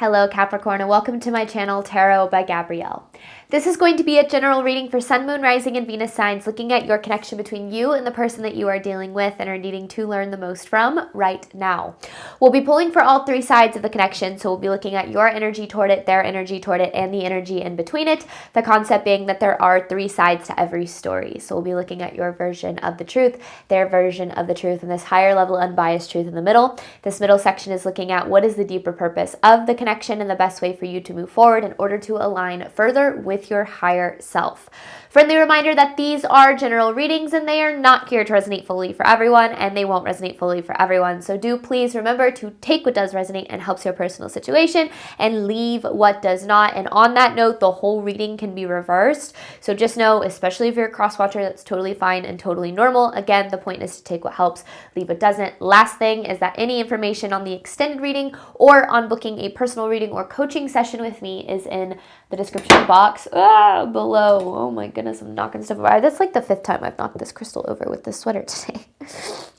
Hello Capricorn and welcome to my channel Tarot by Gabrielle. This is going to be a general reading for Sun, Moon, Rising, and Venus signs, looking at your connection between you and the person that you are dealing with and are needing to learn the most from right now. We'll be pulling for all three sides of the connection, so we'll be looking at your energy toward it, their energy toward it, and the energy in between it. The concept being that there are three sides to every story. So we'll be looking at your version of the truth, their version of the truth, and this higher level unbiased truth in the middle. This middle section is looking at what is the deeper purpose of the connection and the best way for you to move forward in order to align further with your higher self. Friendly reminder that these are general readings and they are not here to resonate fully for everyone, and they won't resonate fully for everyone. So do please remember to take what does resonate and helps your personal situation and leave what does not. And on that note, the whole reading can be reversed. So just know, especially if you're a cross watcher, that's totally fine and totally normal. Again, the point is to take what helps, leave what doesn't. Last thing is that any information on the extended reading or on booking a personal reading or coaching session with me is in the description box below. Oh my goodness, I'm knocking stuff over. That's like the 5th time I've knocked this crystal over with this sweater today.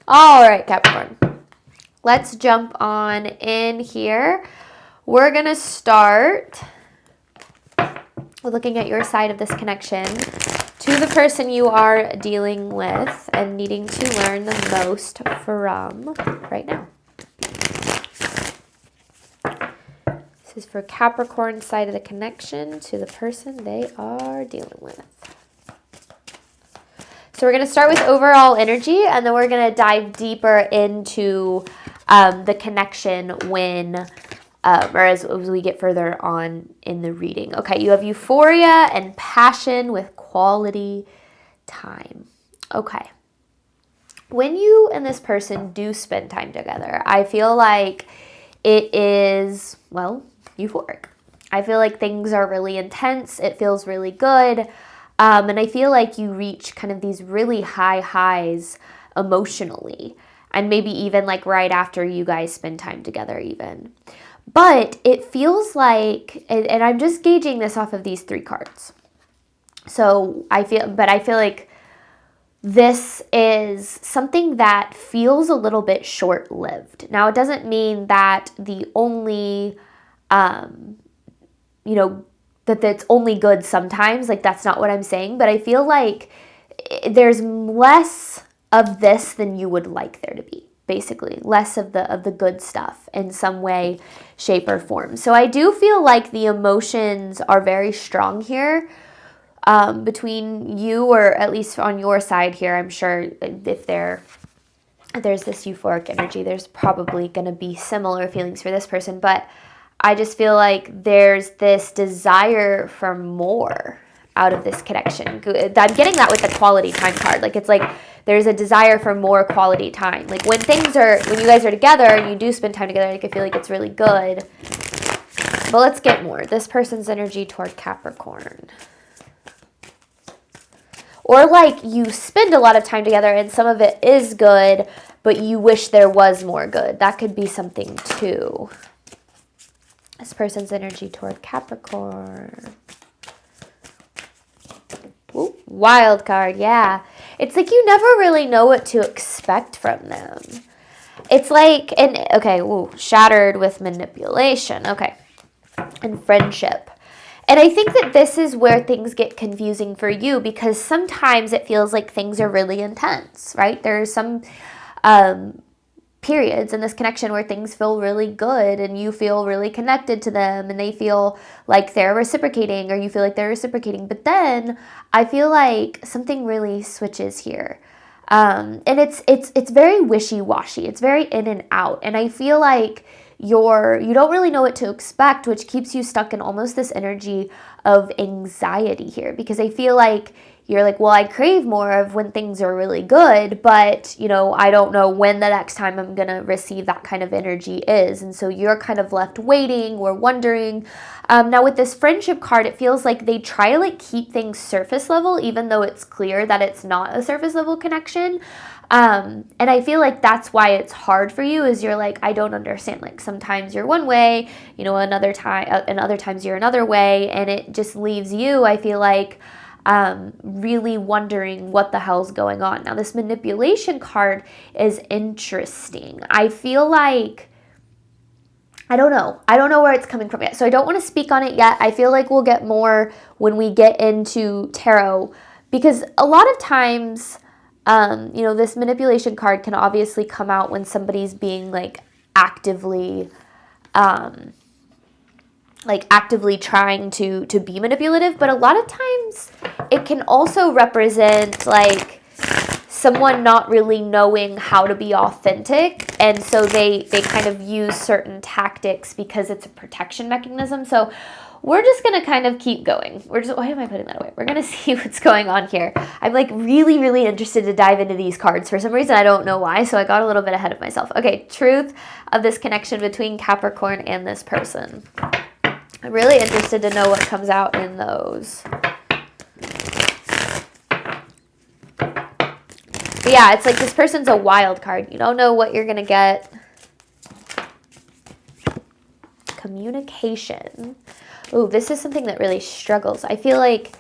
All right, Capricorn. Let's jump on in here. We're going to start with looking at your side of this connection to the person you are dealing with and needing to learn the most from right now. This is for Capricorn side of the connection to the person they are dealing with. So we're going to start with overall energy, and then we're going to dive deeper into the connection when, or as we get further on in the reading. Okay, you have euphoria and passion with quality time. Okay. When you and this person do spend time together, I feel like it is, well, euphoric. I feel like things are really intense. It feels really good. And I feel like you reach kind of these really high highs emotionally. And maybe even like right after you guys spend time together even. But it feels like, and I'm just gauging this off of these 3 cards. So I feel like this is something that feels a little bit short-lived. Now, it doesn't mean that the only that it's only good sometimes. Like, that's not what I'm saying. But I feel like there's less of this than you would like there to be. Basically, less of the good stuff in some way, shape, or form. So I do feel like the emotions are very strong here between you, or at least on your side here. I'm sure if there's this euphoric energy, there's probably going to be similar feelings for this person. But I just feel like there's this desire for more out of this connection. I'm getting that with the quality time card. Like, it's like there's a desire for more quality time. Like, when you guys are together and you do spend time together, like, I feel like it's really good. But let's get more. This person's energy toward Capricorn. Or like you spend a lot of time together and some of it is good, but you wish there was more good. That could be something too. This person's energy toward Capricorn. Ooh, wild card, yeah. It's like you never really know what to expect from them. It's like, shattered with manipulation. Okay. And friendship. And I think that this is where things get confusing for you, because sometimes it feels like things are really intense, right? There's some periods in this connection where things feel really good and you feel really connected to them and they feel like they're reciprocating, or you feel like they're reciprocating. But then I feel like something really switches here. And it's very wishy-washy. It's very in and out. And I feel like you don't really know what to expect, which keeps you stuck in almost this energy of anxiety here, because I feel like you're like, well, I crave more of when things are really good, but, I don't know when the next time I'm going to receive that kind of energy is. And so you're kind of left waiting or wondering. Now with this friendship card, it feels like they try to like keep things surface level, even though it's clear that it's not a surface level connection. And I feel like that's why it's hard for you, is you're like, I don't understand. Like, sometimes you're one way, other times you're another way. And it just leaves you, I feel like, really wondering what the hell's going on. Now, this manipulation card is interesting. I feel like I don't know. I don't know where it's coming from yet. So I don't want to speak on it yet. I feel like we'll get more when we get into tarot, because a lot of times, this manipulation card can obviously come out when somebody's being actively trying to be manipulative. But a lot of times it can also represent someone not really knowing how to be authentic, and so they kind of use certain tactics because it's a protection mechanism. So we're just going to kind of keep going. Why am I putting that away? We're going to see what's going on here. I'm really, really interested to dive into these cards. For some reason, I don't know why, so I got a little bit ahead of myself. Okay, truth of this connection between Capricorn and this person. I'm really interested to know what comes out in those. But yeah, it's like this person's a wild card. You don't know what you're going to get. Communication. Ooh, this is something that really struggles. I feel like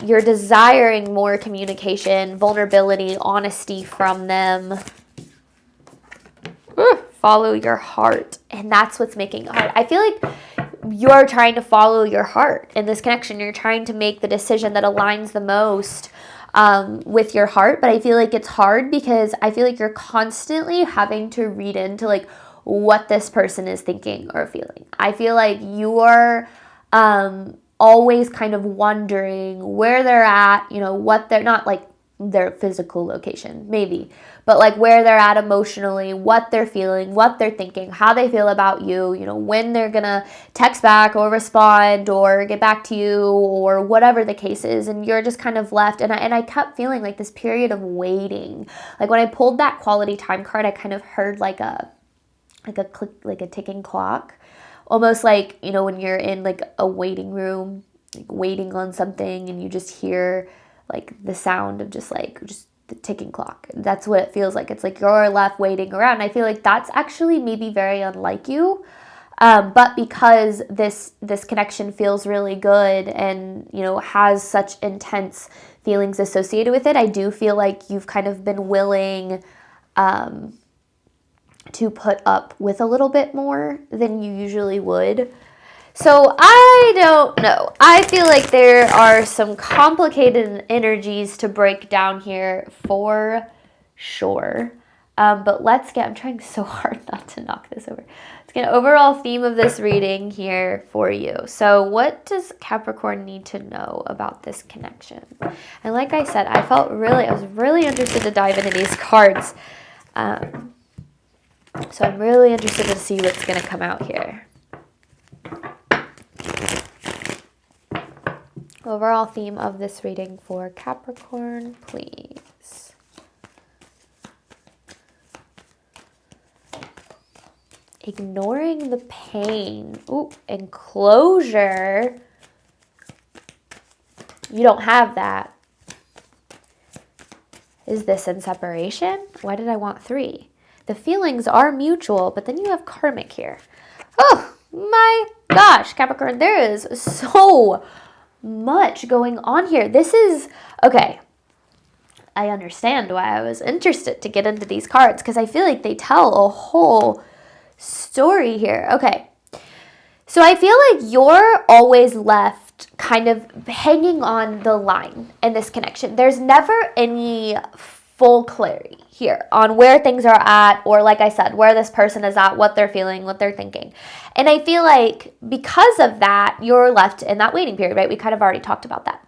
you're desiring more communication, vulnerability, honesty from them. Follow your heart. And that's what's making it hard. I feel like you're trying to follow your heart in this connection. You're trying to make the decision that aligns the most with your heart. But I feel like it's hard because I feel like you're constantly having to read into what this person is thinking or feeling. I feel like you're always kind of wondering where they're at, what they're not their physical location, maybe, but where they're at emotionally, what they're feeling, what they're thinking, how they feel about you, when they're gonna text back or respond or get back to you or whatever the case is. And you're just kind of left. And I kept feeling this period of waiting. When I pulled that quality time card, I kind of heard a click, a ticking clock, almost when you're in a waiting room, waiting on something, and you just hear the sound of just the ticking clock. That's what it feels like. It's you're left waiting around. I feel like that's actually maybe very unlike you. But because this connection feels really good and, has such intense feelings associated with it, I do feel like you've kind of been willing to put up with a little bit more than you usually would. So I don't know. I feel like there are some complicated energies to break down here for sure. But I'm trying so hard not to knock this over. Let's get an overall theme of this reading here for you. So what does Capricorn need to know about this connection? And like I said, I was really interested to dive into these cards. So I'm really interested to see what's going to come out here. Overall theme of this reading for Capricorn, please. Ignoring the pain. Ooh, and closure. You don't have that. Is this in separation? Why did I want 3? The feelings are mutual, but then you have karmic here. Oh my gosh, Capricorn, there is so much going on here. This is, okay, I understand why I was interested to get into these cards, because I feel like they tell a whole story here. Okay, so I feel like you're always left kind of hanging on the line in this connection. There's never any full clarity here on where things are at, or like I said, where this person is at, what they're feeling, what they're thinking. And I feel like because of that, you're left in that waiting period, right? We kind of already talked about that.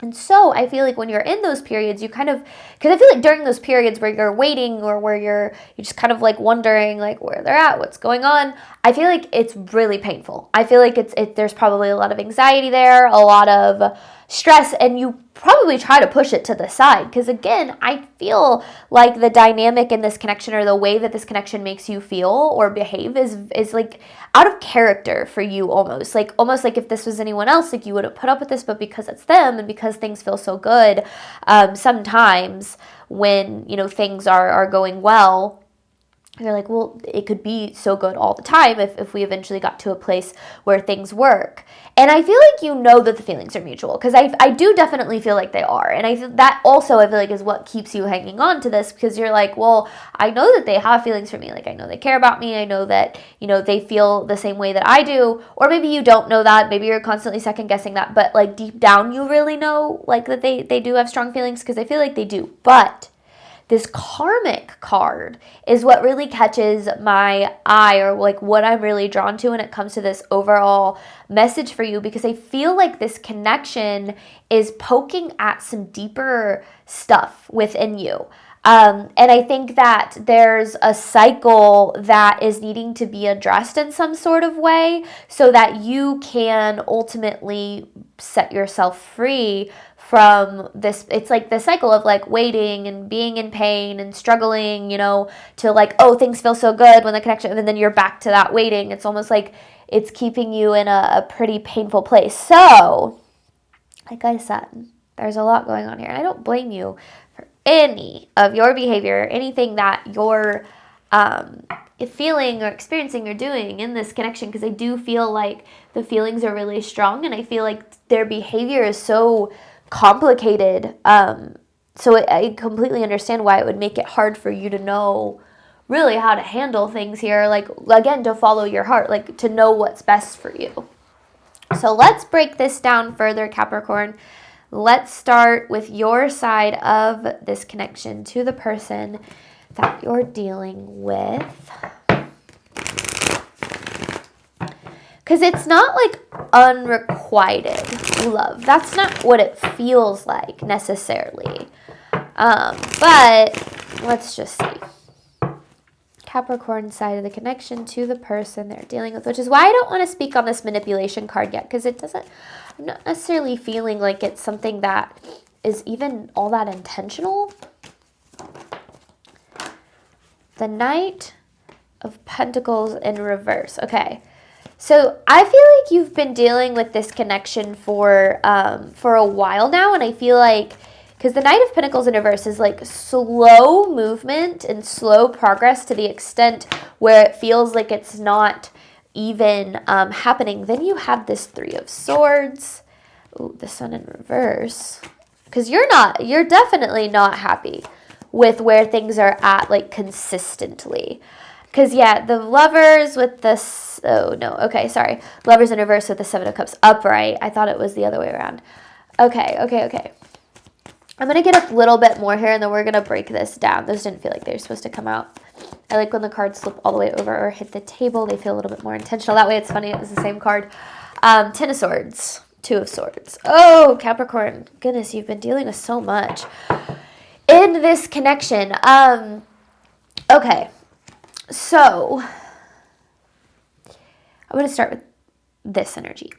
And so I feel like when you're in those periods, you kind of, because I feel like during those periods where you're waiting or where you're just kind of wondering where they're at, what's going on, I feel like it's really painful. I feel like there's probably a lot of anxiety there, a lot of stress, and you probably try to push it to the side, because again, I feel like the dynamic in this connection, or the way that this connection makes you feel or behave, is out of character for you, almost like if this was anyone else, you wouldn't put up with this, but because it's them and because things feel so good, sometimes when things are going well, You're like, well, it could be so good all the time if we eventually got to a place where things work. And I feel like you know that the feelings are mutual, because I do definitely feel like they are. And I think that also, I feel like, is what keeps you hanging on to this, because you're like, well, I know that they have feelings for me. Like, I know they care about me. I know that, they feel the same way that I do. Or maybe you don't know that. Maybe you're constantly second guessing that. But like deep down, you really know like that they do have strong feelings, because I feel like they do. But this karmic card is what really catches my eye, or like what I'm really drawn to when it comes to this overall message for you, because I feel like this connection is poking at some deeper stuff within you. And I think that there's a cycle that is needing to be addressed in some sort of way, so that you can ultimately set yourself free from this. It's like the cycle of like waiting and being in pain and struggling, to like, oh, things feel so good when the connection, and then you're back to that waiting. It's almost like it's keeping you in a pretty painful place. So, like I said, there's a lot going on here, and I don't blame you for any of your behavior, anything that you're feeling or experiencing or doing in this connection, because I do feel like the feelings are really strong, and I feel like their behavior is so complicated. So I completely understand why it would make it hard for you to know really how to handle things here. Like, again, to follow your heart, like to know what's best for you. So let's break this down further, Capricorn. Let's start with your side of this connection to the person that you're dealing with. Because it's not like unrequited love. That's not what it feels like necessarily. But let's just see. Capricorn side of the connection to the person they're dealing with, which is why I don't want to speak on this manipulation card yet, because I'm not necessarily feeling like it's something that is even all that intentional. The Knight of Pentacles in reverse. Okay. So I feel like you've been dealing with this connection for a while now, and I feel like, because the Knight of Pentacles in reverse is like slow movement and slow progress to the extent where it feels like it's not even happening. Then you have this Three of Swords. Ooh, the Sun in reverse. Because you're definitely not happy with where things are at, like consistently. Because, yeah, the Lovers with the, Lovers in reverse with the Seven of Cups upright. I thought it was the other way around. Okay. I'm going to get a little bit more here, and then we're going to break this down. Those didn't feel like they were supposed to come out. I like when the cards slip all the way over or hit the table. They feel a little bit more intentional. That way it's funny. It was the same card. Ten of Swords. Two of Swords. Oh, Capricorn. Goodness, you've been dealing with so much in this connection. Okay. So, I'm going to start with this energy.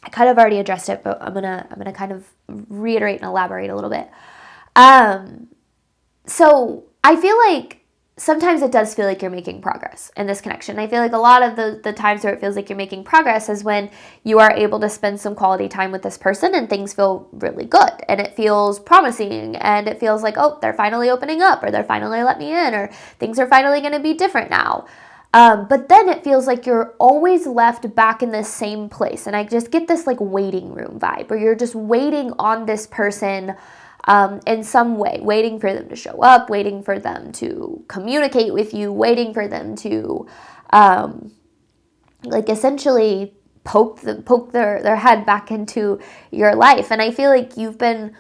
I kind of already addressed it, but I'm gonna kind of reiterate and elaborate a little bit. So I feel like sometimes it does feel like you're making progress in this connection. I feel like a lot of the times where it feels like you're making progress is when you are able to spend some quality time with this person and things feel really good and it feels promising and it feels like, oh, they're finally opening up, or they're finally let me in, or things are finally going to be different now. But then it feels like you're always left back in the same place. And I just get this like waiting room vibe, where you're just waiting on this person in some way, waiting for them to show up, waiting for them to communicate with you, waiting for them to like essentially poke their head back into your life. And I feel like you've been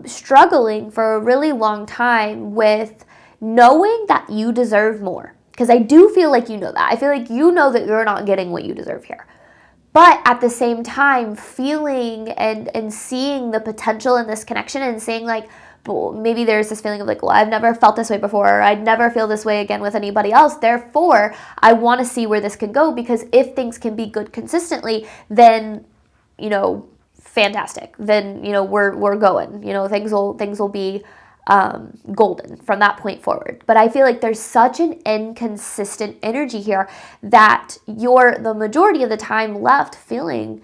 struggling for a really long time with knowing that you deserve more. Because I do feel like you know that. I feel like you know that you're not getting what you deserve here. But at the same time, feeling and seeing the potential in this connection and saying like, well, maybe there's this feeling of like, well, I've never felt this way before, or I'd never feel this way again with anybody else. Therefore, I want to see where this can go, because if things can be good consistently, then, fantastic. Then, we're going. Things will be golden from that point forward. But I feel like there's such an inconsistent energy here that you're the majority of the time left feeling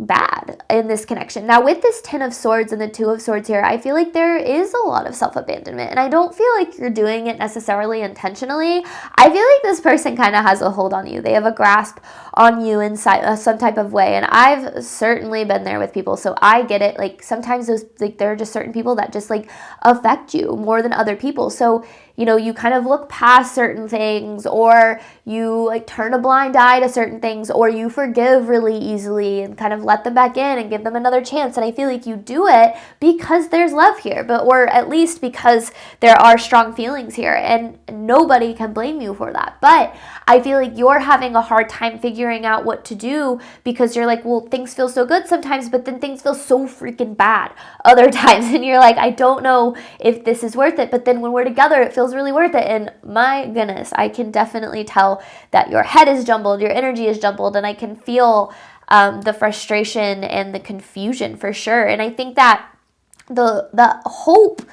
bad in this connection. Now, with this 10 of Swords and the 2 of Swords here, I feel like there is a lot of self-abandonment, and I don't feel like you're doing it necessarily intentionally. I feel like this person kind of has a hold on you. They have a grasp on you in some type of way, and I've certainly been there with people, so I get it. Like, sometimes those, like, there are just certain people that just, like, affect you more than other people. So, you know, you kind of look past certain things, or you like turn a blind eye to certain things, or you forgive really easily and kind of let them back in and give them another chance. And I feel like you do it because there's love here, or at least because there are strong feelings here, and nobody can blame you for that. But I feel like you're having a hard time figuring out what to do, because you're like, well, things feel so good sometimes, but then things feel so freaking bad other times. And you're like, I don't know if this is worth it. But then when we're together, it feels really worth it. And my goodness, I can definitely tell that your head is jumbled, your energy is jumbled, and I can feel the frustration and the confusion for sure. And I think that the hope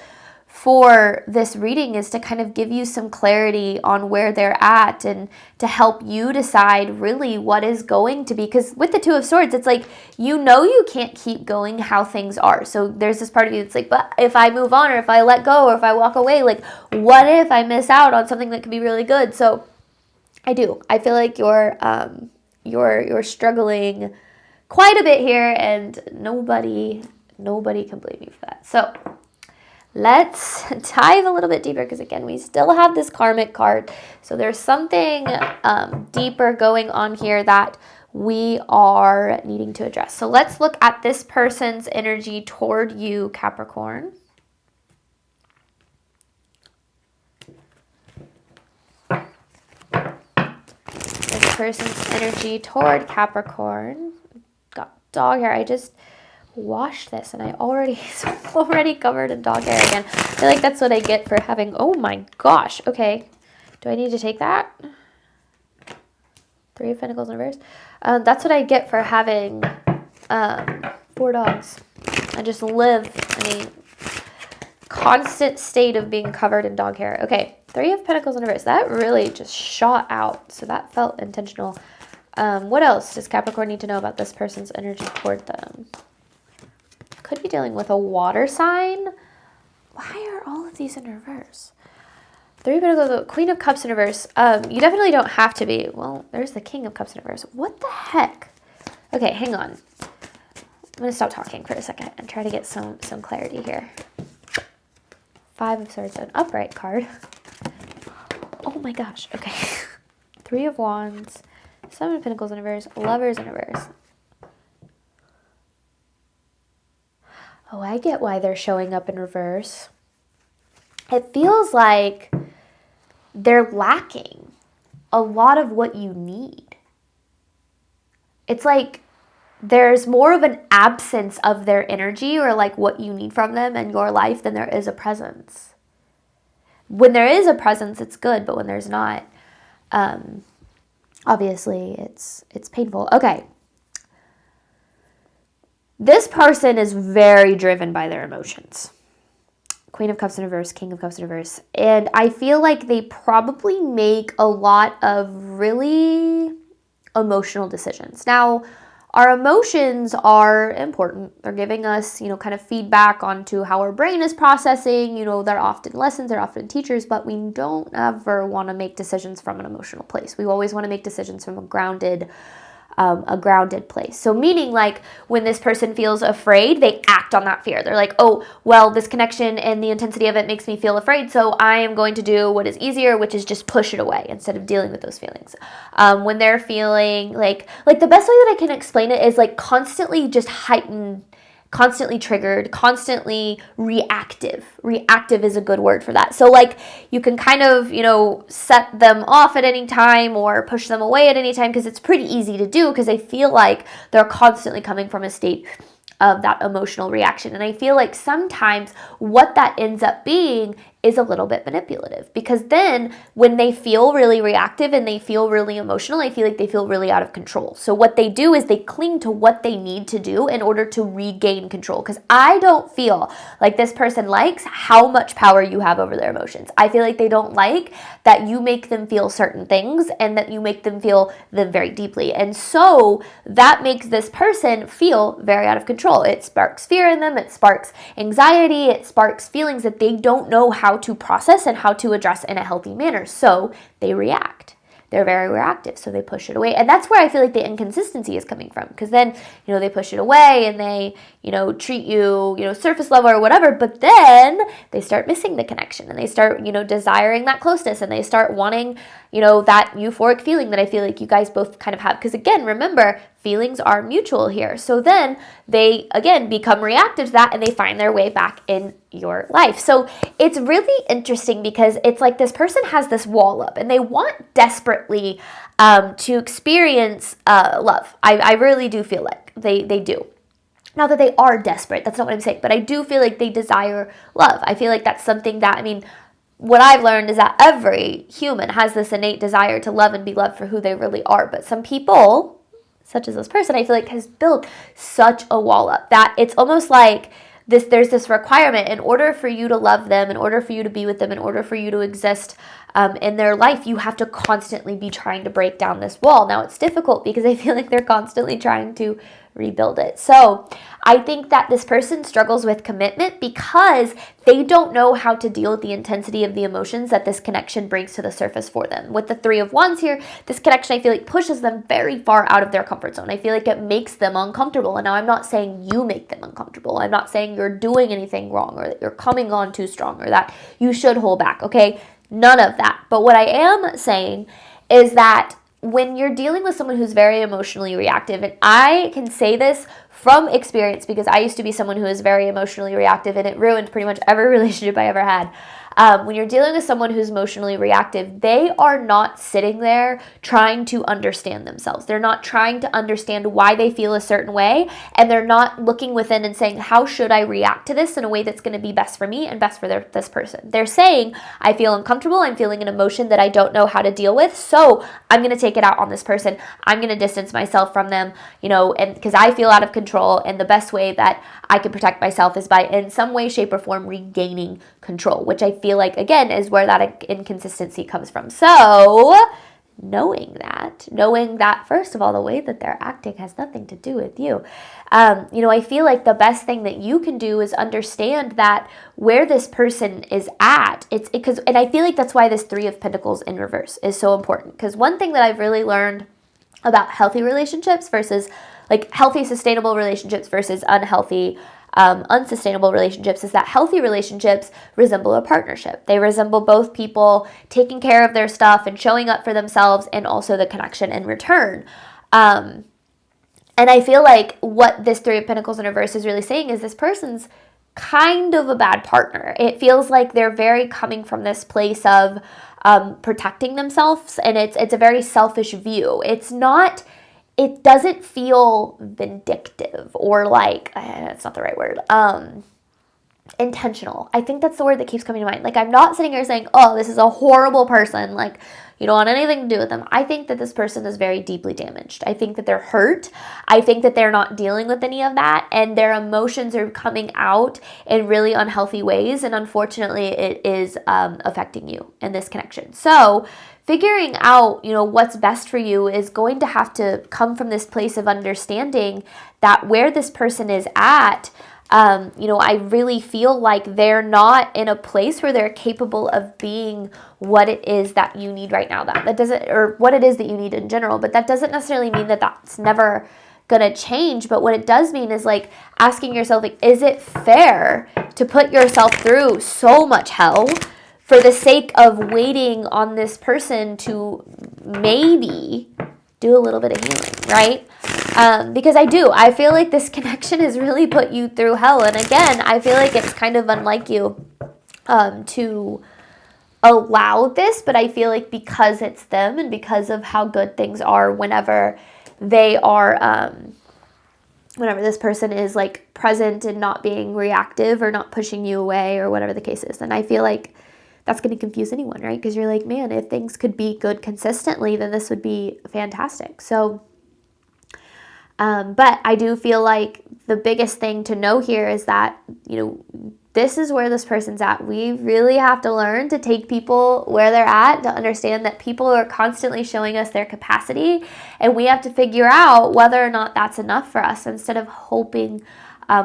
for this reading is to kind of give you some clarity on where they're at, and to help you decide really what is going to be. Because with the 2 of Swords, it's like, you know, you can't keep going how things are. So there's this part of you that's like, but if I move on, or if I let go, or if I walk away, like, what if I miss out on something that could be really good? So I feel like you're struggling quite a bit here, and nobody can blame you for that. So let's dive a little bit deeper, because again, we still have this karmic card. So there's something deeper going on here that we are needing to address. So let's look at this person's energy toward you, Capricorn. This person's energy toward Capricorn. Got dog hair. I just washed this and I'm already covered in dog hair again. I feel like that's what I get for having, oh my gosh. Okay. Do I need to take that? 3 of Pentacles in reverse. That's what I get for having 4 dogs. I just live in a constant state of being covered in dog hair. Okay, 3 of Pentacles in reverse. That really just shot out. So that felt intentional. What else does Capricorn need to know about this person's energy toward them? Could be dealing with a water sign. Why are all of these in reverse? 3 of Pentacles, Queen of Cups in reverse. You definitely don't have to be. Well, there's the King of Cups in reverse. What the heck? Okay, hang on. I'm going to stop talking for a second and try to get some clarity here. 5 of Swords, an upright card. Oh my gosh. Okay. 3 of Wands, 7 of Pentacles in reverse, Lovers in reverse. Oh, I get why they're showing up in reverse. It feels like they're lacking a lot of what you need. It's like there's more of an absence of their energy, or like what you need from them in your life, than there is a presence. When there is a presence, it's good, but when there's not, obviously it's painful. Okay. This person is very driven by their emotions. Queen of Cups in reverse, King of Cups in reverse. And I feel like they probably make a lot of really emotional decisions. Now, our emotions are important. They're giving us, kind of feedback onto how our brain is processing. They're often lessons, they're often teachers, but we don't ever want to make decisions from an emotional place. We always want to make decisions from a grounded place. So meaning, like, when this person feels afraid, they act on that fear. They're like, oh, well, this connection and the intensity of it makes me feel afraid, so I am going to do what is easier, which is just push it away instead of dealing with those feelings. When they're feeling like the best way that I can explain it is like constantly just heightened, constantly triggered, constantly reactive. Reactive is a good word for that. So like you can kind of, set them off at any time or push them away at any time, because it's pretty easy to do, because they feel like they're constantly coming from a state of that emotional reaction. And I feel like sometimes what that ends up being is a little bit manipulative, because then when they feel really reactive and they feel really emotional, I feel like they feel really out of control. So what they do is they cling to what they need to do in order to regain control, because I don't feel like this person likes how much power you have over their emotions. I feel like they don't like that you make them feel certain things and that you make them feel them very deeply. And so that makes this person feel very out of control. It sparks fear in them, it sparks anxiety, it sparks feelings that they don't know how to process and how to address in a healthy manner. So they react. They're very reactive, so they push it away. And that's where I feel like the inconsistency is coming from, because then, they push it away and they, treat you, surface level or whatever, but then they start missing the connection and they start, desiring that closeness, and they start wanting, that euphoric feeling that I feel like you guys both kind of have. Because again, remember, feelings are mutual here. So then they, again, become reactive to that and they find their way back in your life. So it's really interesting, because it's like this person has this wall up and they want desperately to experience love. I really do feel like they do. Not that they are desperate, that's not what I'm saying, but I do feel like they desire love. I feel like that's something that, what I've learned is that every human has this innate desire to love and be loved for who they really are. But some people, such as this person, I feel like has built such a wall up that it's almost like there's this requirement in order for you to love them, in order for you to be with them, in order for you to exist in their life, you have to constantly be trying to break down this wall. Now, it's difficult because I feel like they're constantly trying to rebuild it. So I think that this person struggles with commitment because they don't know how to deal with the intensity of the emotions that this connection brings to the surface for them. With the Three of Wands here, this connection I feel like pushes them very far out of their comfort zone. I feel like it makes them uncomfortable. And now I'm not saying you make them uncomfortable. I'm not saying you're doing anything wrong or that you're coming on too strong or that you should hold back, okay? None of that. But what I am saying is that when you're dealing with someone who's very emotionally reactive, and I can say this from experience because I used to be someone who was very emotionally reactive and it ruined pretty much every relationship I ever had. When you're dealing with someone who's emotionally reactive, they are not sitting there trying to understand themselves. They're not trying to understand why they feel a certain way, and they're not looking within and saying, how should I react to this in a way that's going to be best for me and best for this person? They're saying, I feel uncomfortable, I'm feeling an emotion that I don't know how to deal with, so I'm going to take it out on this person. I'm going to distance myself from them, and because I feel out of control, and the best way that I can protect myself is by, in some way, shape, or form, regaining control, which I feel like, again, is where that inconsistency comes from. So knowing that, first of all, the way that they're acting has nothing to do with you. I feel like the best thing that you can do is understand that where this person is at, and I feel like that's why this Three of Pentacles in reverse is so important. Because one thing that I've really learned about healthy relationships versus like healthy, sustainable relationships versus unhealthy, unsustainable relationships is that healthy relationships resemble a partnership. They resemble both people taking care of their stuff and showing up for themselves, and also the connection in return. And I feel like what this Three of Pentacles in reverse is really saying is this person's kind of a bad partner. It feels like they're very coming from this place of protecting themselves, and it's a very selfish view. It doesn't feel vindictive or like, that's not the right word, intentional. I think that's the word that keeps coming to mind. Like, I'm not sitting here saying, oh, this is a horrible person, like, you don't want anything to do with them. I think that this person is very deeply damaged. I think that they're hurt. I think that they're not dealing with any of that, and their emotions are coming out in really unhealthy ways, and unfortunately it is affecting you in this connection. So figuring out, what's best for you is going to have to come from this place of understanding that where this person is at, I really feel like they're not in a place where they're capable of being what it is that you need right now. That doesn't, or what it is that you need in general, but that doesn't necessarily mean that that's never gonna change. But what it does mean is like asking yourself, like, is it fair to put yourself through so much hell for the sake of waiting on this person to maybe do a little bit of healing, right? Because I feel like this connection has really put you through hell. And again, I feel like it's kind of unlike you to allow this, but I feel like because it's them and because of how good things are whenever they are, whenever this person is like present and not being reactive or not pushing you away or whatever the case is, then I feel like that's going to confuse anyone, right? Because you're like, man, if things could be good consistently, then this would be fantastic. So, but I do feel like the biggest thing to know here is that, this is where this person's at. We really have to learn to take people where they're at, to understand that people are constantly showing us their capacity, and we have to figure out whether or not that's enough for us instead of hoping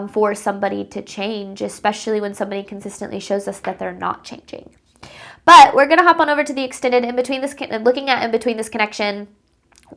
for somebody to change, especially when somebody consistently shows us that they're not changing. But we're going to hop on over to the extended in between this, looking at in between this connection,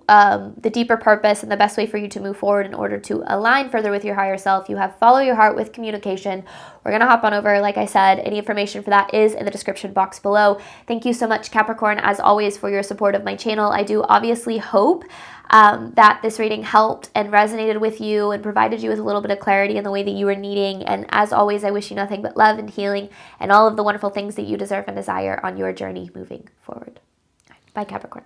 the deeper purpose and the best way for you to move forward in order to align further with your higher self. You have follow your heart with communication. We're going to hop on over. Like I said, any information for that is in the description box below. Thank you so much, Capricorn, as always, for your support of my channel. I do obviously hope that this reading helped and resonated with you and provided you with a little bit of clarity in the way that you were needing. And as always, I wish you nothing but love and healing and all of the wonderful things that you deserve and desire on your journey moving forward. Bye, Capricorn.